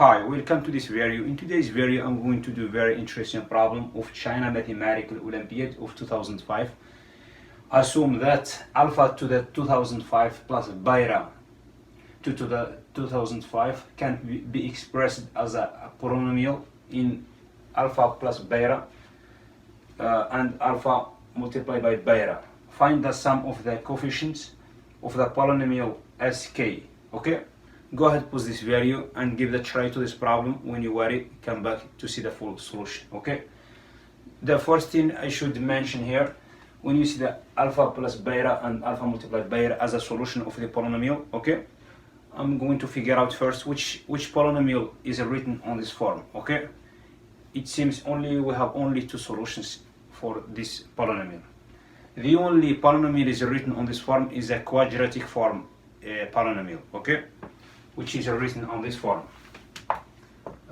Hi, welcome to this video. In today's video, I'm going to do a very interesting problem of China Mathematical Olympiad of 2005. Assume that alpha to the 2005 plus beta to the 2005 can be expressed as a polynomial in alpha plus beta and alpha multiplied by beta. Find the sum of the coefficients of the polynomial sk. Okay? Go ahead, pause this video and give it a try to this problem. When you're ready, come back to see the full solution. Okay? The first thing I should mention here, when you see the alpha plus beta and alpha multiplied beta as a solution of the polynomial, okay, I'm going to figure out first which polynomial is written on this form. Okay? It seems we have only two solutions for this polynomial. The only polynomial is written on this form is a quadratic form polynomial. Okay? Which is written on this form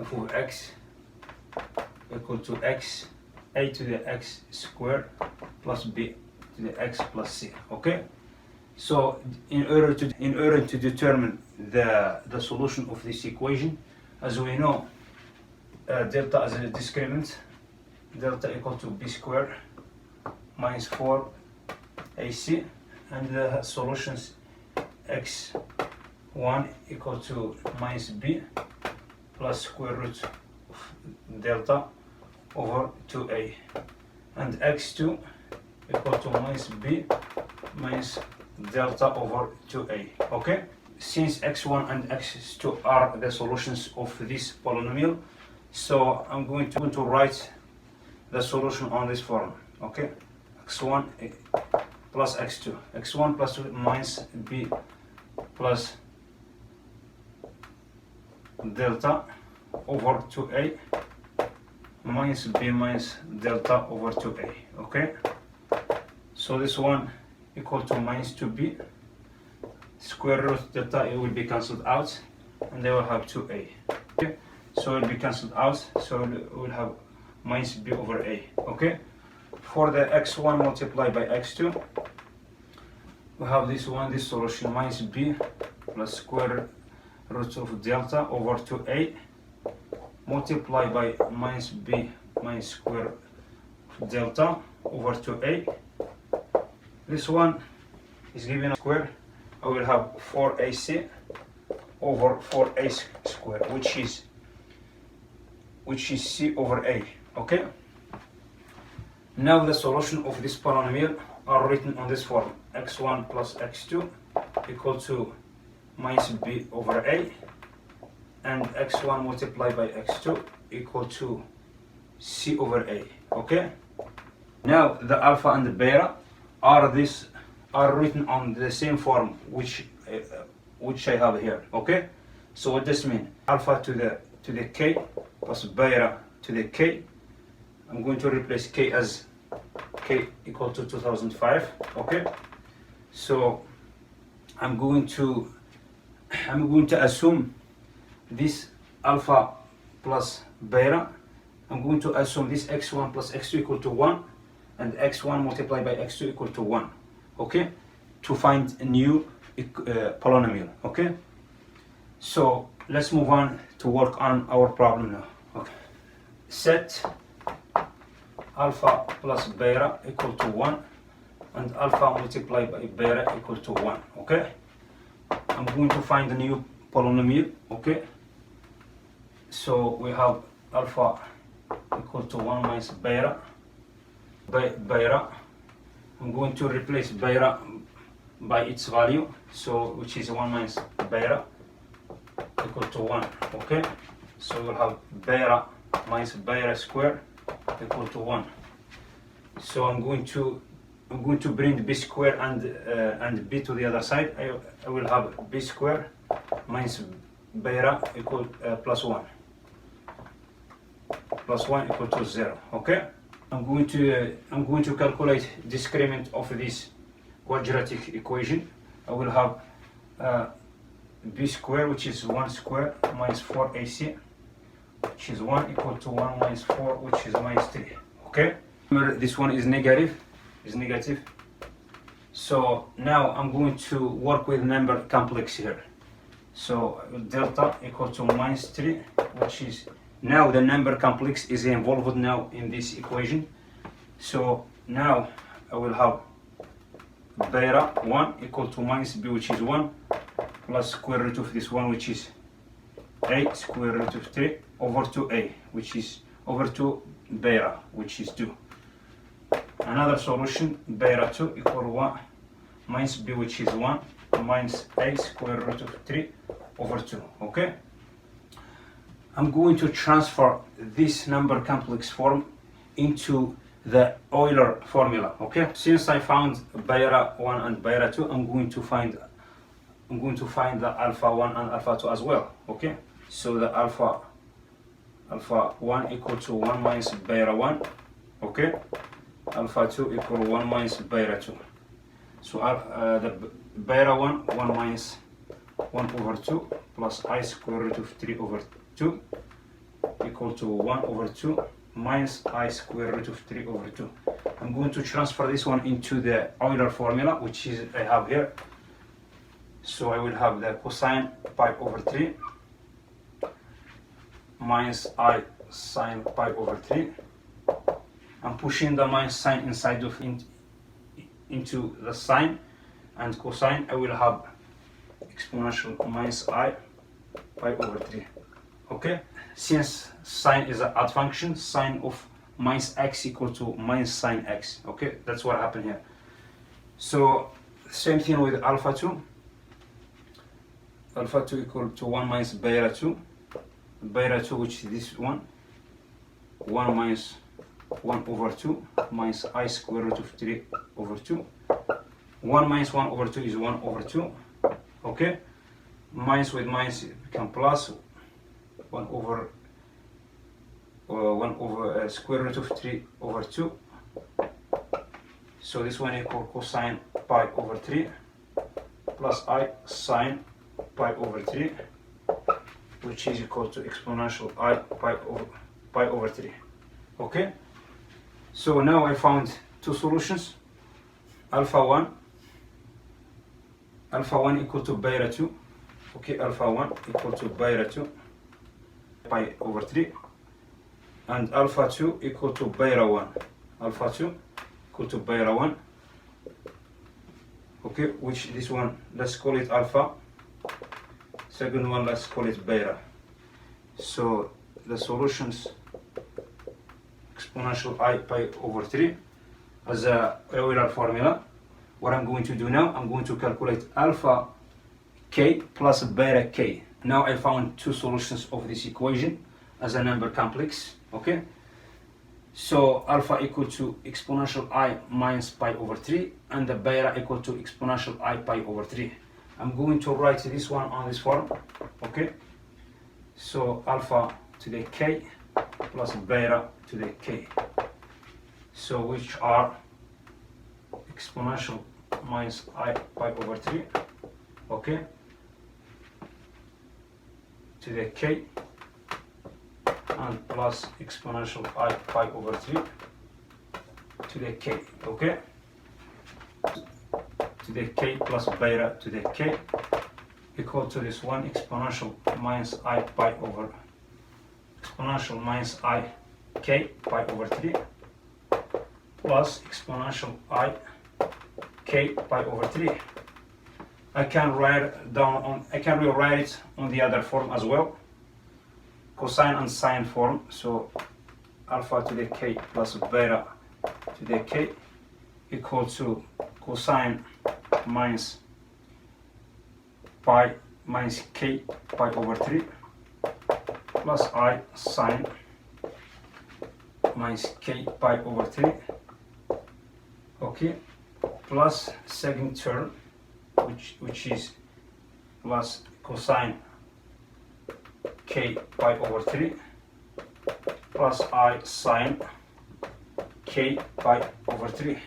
for x equal to x a to the x squared plus b to the x plus c. Okay, so in order to determine the solution of this equation, as we know, delta as a discriminant, delta equal to b squared minus 4 ac, and the solutions x1 equal to minus b plus square root of delta over 2a, and x2 equal to minus b minus delta over 2a. Okay, since x1 and x2 are the solutions of this polynomial, so I'm going to write the solution on this form. Okay, x1 plus x2, x1 plus 2 minus b plus delta over 2a minus b minus delta over 2a. Okay, so this one equal to minus 2b, square root delta, it will be cancelled out, and they will have 2a. Okay, so it will be cancelled out, so we'll have minus b over a. Okay, for the x1 multiplied by x2, we have this solution minus b plus square root of delta over 2a multiplied by minus b minus square of delta over 2a. This one is given a square. I will have 4ac over 4a square, which is c over a. Okay, now the solution of this polynomial are written on this form: x1 plus x2 equal to minus b over a, and x1 multiplied by x2 equal to c over a. Okay, now the alpha and the beta are written on the same form which I have here. Okay, so what does this mean? Alpha to the k plus beta to the k. I'm going to replace k as k equal to 2005. Okay, so I'm going to assume this alpha plus beta. I'm going to assume this x1 plus x2 equal to 1 and x1 multiplied by x2 equal to 1. Okay, to find a new polynomial. Okay, so let's move on to work on our problem now. Okay, set alpha plus beta equal to 1 and alpha multiplied by beta equal to 1. Okay, I'm going to find a new polynomial. Okay, so we have alpha equal to 1 minus beta by beta. I'm going to replace beta by its value, so which is 1 minus beta equal to 1. Okay, so we'll have beta minus beta squared equal to 1. So I'm going to bring b square and b to the other side. I will have b square minus beta equal plus 1 equal to 0. Okay, I'm going to calculate discriminant of this quadratic equation. I will have b square, which is 1 square minus 4ac, which is 1 equal to 1 minus 4, which is minus 3. Okay, remember this one is negative. So now I'm going to work with number complex here. So delta equal to minus 3 which is now the number complex is involved now in this equation. So now I will have beta 1 equal to minus b, which is 1, plus square root of this one, which is a square root of 3 over 2a, which is over 2 beta, which is 2. Another solution, beta 2 equal 1 minus b, which is 1, minus a square root of 3 over 2. Okay? I'm going to transfer this number complex form into the Euler formula. Okay? Since I found beta 1 and beta 2, I'm going to find the alpha 1 and alpha 2 as well. Okay? So the alpha 1 equal to 1 minus beta 1. Okay? Alpha 2 equal 1 minus beta 2. So the beta 1 minus 1 over 2 plus I square root of 3 over 2 equal to 1 over 2 minus I square root of 3 over 2. I'm going to transfer this one into the Euler formula, which is I have here. So I will have the cosine pi over 3 minus I sine pi over 3. I'm pushing the minus sign inside of into the sine and cosine. I will have exponential minus I pi over 3. Okay? Since sine is an odd function, sine of minus x equal to minus sine x. Okay? That's what happened here. So same thing with alpha 2. Alpha 2 equal to 1 minus beta 2. Beta 2, which is this one, 1 minus 1 over 2 minus I square root of 3 over 2. 1 minus 1 over 2 is 1 over 2. Okay? Minus with minus become plus 1 over square root of 3 over 2. So this one equal cosine pi over 3 plus I sine pi over 3, which is equal to exponential I pi over 3. Okay? So now I found two solutions. Alpha 1 equal to beta 2. Okay, alpha 1 equal to beta 2 pi over 3. And alpha 2 equal to beta 1. Alpha 2 equal to beta 1. Okay, which this one, let's call it alpha. Second one, let's call it beta. So the solutions, exponential I pi over 3 as a Euler formula. What I'm going to do now, I'm going to calculate alpha k plus beta k. Now I found two solutions of this equation as a number complex. Okay? So alpha equal to exponential I minus pi over 3 and the beta equal to exponential I pi over 3. I'm going to write this one on this form. Okay? So alpha to the k plus beta to the k. So which are exponential minus I pi over 3. Okay? To the k and plus exponential I pi over 3 to the k. Okay? To the k plus beta to the k equal to this one exponential minus I pi over exponential minus I k pi over 3 plus exponential I k pi over 3. I can rewrite it on the other form as well, cosine and sine form. So alpha to the k plus beta to the k equal to cosine minus pi minus k pi over 3 plus I sine minus k pi over 3. Okay, plus second term, which is plus cosine k pi over 3 plus I sine k pi over 3.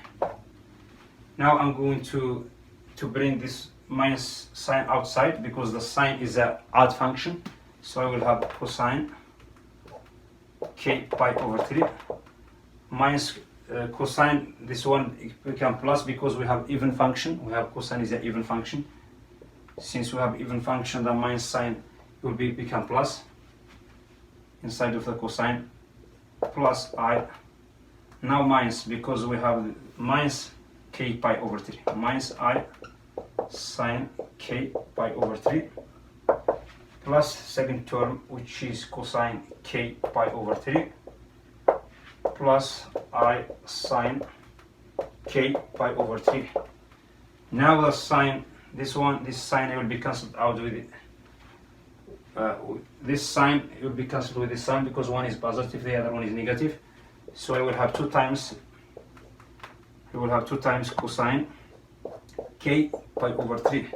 Now I'm going to bring this minus sign outside because the sign is an odd function. So I will have cosine k pi over 3 minus cosine, this one become plus because we have even function. We have cosine is an even function. Since we have even function, the minus sign will become plus. inside of the cosine plus I, now minus, because we have minus k pi over 3, minus I sine k pi over 3 plus second term, which is cosine k pi over 3 plus I sine k pi over 3. Now the sine, this sine will be cancelled out with it. This sign will be cancelled with this sign because one is positive, the other one is negative. So I will have 2 times, cosine k pi over 3.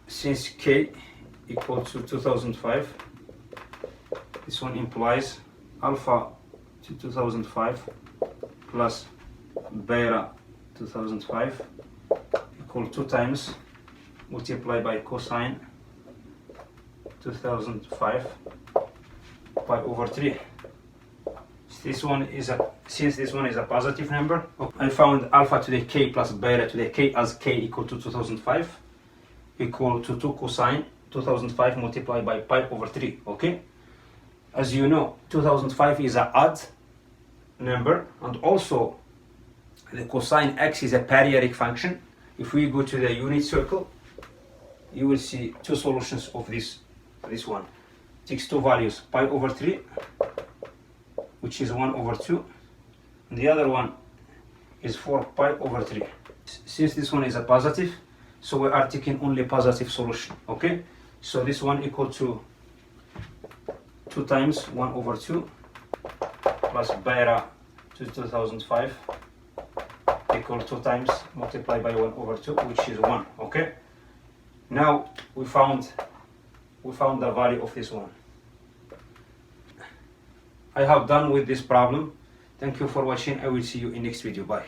Since k equal to 2005, this one implies alpha to 2005 plus beta 2005 equal 2 times multiplied by cosine 2005 pi over 3. Since this one is a positive number, I found alpha to the k plus beta to the k as k equal to 2005 equal to 2 cosine 2005 multiplied by pi over 3. Okay, as you know, 2005 is an odd number, and also the cosine x is a periodic function. If we go to the unit circle, you will see 2 solutions of this one. It takes 2 values, pi over 3, which is 1 over 2, and the other one is 4 pi over 3. Since this one is a positive, so we are taking only positive solution. Okay, so this one equal to 2 times 1 over 2 plus beta to 2005 equal 2 times multiplied by 1 over 2, which is 1. Okay, now we found the value of this one. I have done with this problem. Thank you for watching. I will see you in next video. Bye.